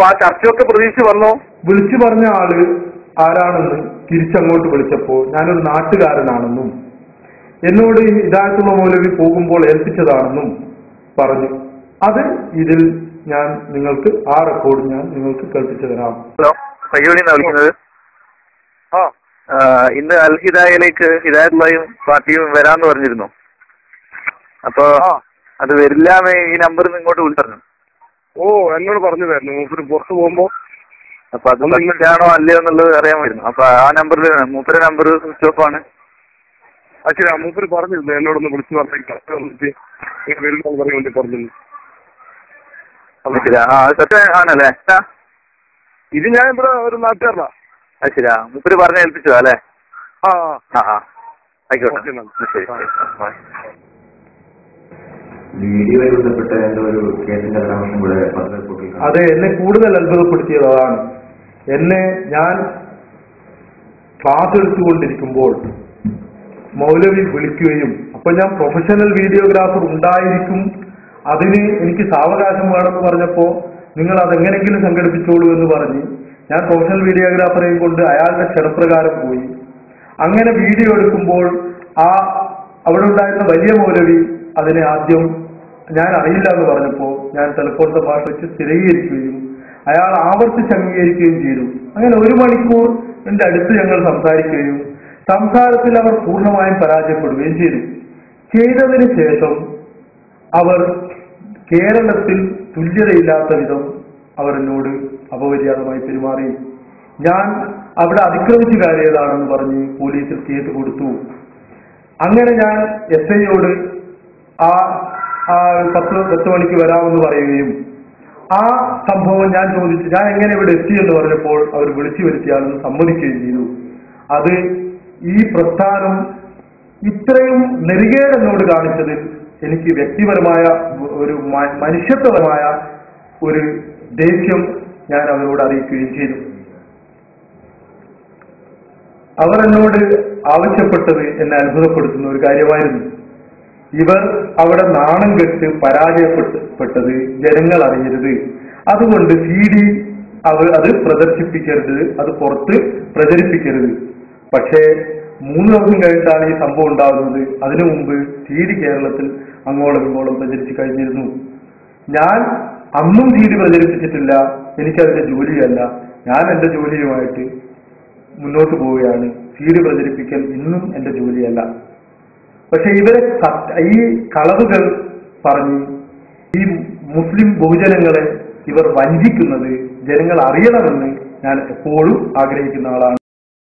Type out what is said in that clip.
ആ ചർച്ചയൊക്കെ പ്രതീക്ഷിച്ച് വന്നോ? വിളിച്ചു പറഞ്ഞ ആള് ആരാണെന്ന് തിരിച്ചങ്ങോട്ട് വിളിച്ചപ്പോ ഞാനൊരു നാട്ടുകാരനാണെന്നും എന്നോട് ഹിദായത്തുള്ള മൗലവി പോകുമ്പോൾ ഏൽപ്പിച്ചതാണെന്നും പറഞ്ഞു. അത് ഇതിൽ ഞാൻ നിങ്ങൾക്ക് ആ റെക്കോർഡ് ഞാൻ നിങ്ങൾക്ക് കേൾപ്പിച്ചു തരാം. ഹലോ, പയ്യോളിന്നാ വിളിക്കുന്നത്. ഇന്ന് അൽ ഹിദായയിലേക്ക് ഹിദായത്തുള്ളയും പാർട്ടിയും വരാന്ന് പറഞ്ഞിരുന്നു. അപ്പൊ അത് വരില്ലാന്ന് ഈ നമ്പറിൽ ഇങ്ങോട്ട് വിളിച്ചു. ഓ, എന്നോട് പറഞ്ഞതായിരുന്നു മൂപ്പര് പുറത്ത് പോകുമ്പോ. അപ്പൊ അത് ആണോ അല്ലയോ എന്നുള്ളത് അറിയാമായിരുന്നു. അപ്പൊ ആ നമ്പറിൽ മൂപ്പര നമ്പർ സ്വിച്ച് ഓഫ് ആണ്. ശരി, മൂപ്പര് പറഞ്ഞിരുന്നു എന്നോടൊന്ന് വിളിച്ചു പറഞ്ഞിട്ട് പറഞ്ഞു. ആണല്ലേ? ഇത് ഞാൻ ഇവിടെ ഒരു നാട്ടുകാരനാ. അത് ശരിയാ, മൂപ്പര് പറഞ്ഞ ഏൽപ്പിച്ചതാ അല്ലേ? ആയിക്കോട്ടെ, ശരി. അതെ, എന്നെ കൂടുതൽ അത്ഭുതപ്പെടുത്തിയത് അതാണ്. ഞാൻ ക്ലാസ് എടുത്തുകൊണ്ടിരിക്കുമ്പോൾ മൗലവി വിളിക്കുകയും അപ്പൊ ഞാൻ പ്രൊഫഷണൽ വീഡിയോഗ്രാഫർ ഉണ്ടായിരിക്കും, അതിന് എനിക്ക് സാവകാശം വേണമെന്ന് പറഞ്ഞപ്പോ നിങ്ങൾ അതെങ്ങനെങ്കിലും സംഘടിപ്പിച്ചോളൂ എന്ന് പറഞ്ഞ് ഞാൻ പ്രൊഫഷണൽ വീഡിയോഗ്രാഫറെയും കൊണ്ട് അയാളുടെ ക്ഷണപ്രകാരം പോയി. അങ്ങനെ വീഡിയോ എടുക്കുമ്പോൾ അവിടെ ഉണ്ടായിരുന്ന വലിയ മൗലവി അതിനെ ആദ്യം ഞാൻ അറിയില്ല എന്ന് പറഞ്ഞപ്പോ ഞാൻ ടെലിഫോൺ ഭാഷ വെച്ച് സ്ഥിരീകരിക്കുകയും അയാൾ ആവർത്തിച്ച് അംഗീകരിക്കുകയും ചെയ്തു. അങ്ങനെ 1 മണിക്കൂർ എന്റെ അടുത്ത് ഞങ്ങൾ സംസാരിക്കുകയും സംസാരത്തിൽ അവർ പൂർണ്ണമായും പരാജയപ്പെടുകയും ചെയ്തതിന് ശേഷം അവർ കേരളത്തിൽ തുല്യതയില്ലാത്ത വിധം അവർ എന്നോട് അപമര്യാദമായി പെരുമാറി. ഞാൻ അവിടെ അതിക്രമിച്ചു കയറിയതാണെന്ന് പറഞ്ഞ് പോലീസിൽ കേസ് കൊടുത്തു. അങ്ങനെ ഞാൻ SIയോട് 10 മണിക്ക് വരാമെന്ന് പറയുകയും ആ സംഭവം ഞാൻ ചോദിച്ചു, ഞാൻ എങ്ങനെ ഇവിടെ എത്തി എന്ന് പറഞ്ഞപ്പോൾ അവർ വിളിച്ചു വരുത്തിയാണെന്ന് സമ്മതിക്കുകയും ചെയ്തു. അത് ഈ പ്രസ്ഥാനം ഇത്രയും നെറുകേട് എന്നോട് കാണിച്ചതിൽ എനിക്ക് വ്യക്തിപരമായ ഒരു മനുഷ്യത്വപരമായ ഒരു ദേഷ്യം ഞാൻ അവരോട് അറിയിക്കുകയും ചെയ്തു. അവർ എന്നോട് ആവശ്യപ്പെട്ടത് എന്നെ അത്ഭുതപ്പെടുത്തുന്ന ഒരു കാര്യമായിരുന്നു. ഇവർ അവിടെ നാണം കെട്ട് പരാജയപ്പെട്ടത് ജനങ്ങൾ അറിയരുത്, അതുകൊണ്ട് CD അത് പ്രദർശിപ്പിക്കരുത്, അത് പുറത്ത് പ്രചരിപ്പിക്കരുത്. പക്ഷേ 3 ദിവസം കഴിഞ്ഞിട്ടാണ് ഈ സംഭവം ഉണ്ടാകുന്നത്. അതിനു മുമ്പ് CD കേരളത്തിൽ അങ്ങോളം ഇങ്ങോളം പ്രചരിച്ചു കഴിഞ്ഞിരുന്നു. ഞാൻ അന്നും CD പ്രചരിപ്പിച്ചിട്ടില്ല, എനിക്കതിന്റെ ജോലിയല്ല. ഞാൻ എന്റെ ജോലിയുമായിട്ട് മുന്നോട്ട് പോവുകയാണ്. CD പ്രചരിപ്പിക്കൽ ഇന്നും എന്റെ ജോലിയല്ല. പക്ഷെ ഇവരെ ഈ കളവുകൾ പറഞ്ഞ് ഈ മുസ്ലിം ബഹുജനങ്ങളെ ഇവർ വഞ്ചിക്കുന്നത് ജനങ്ങൾ അറിയണമെന്ന് ഞാൻ എപ്പോഴും ആഗ്രഹിക്കുന്ന ആളാണ്.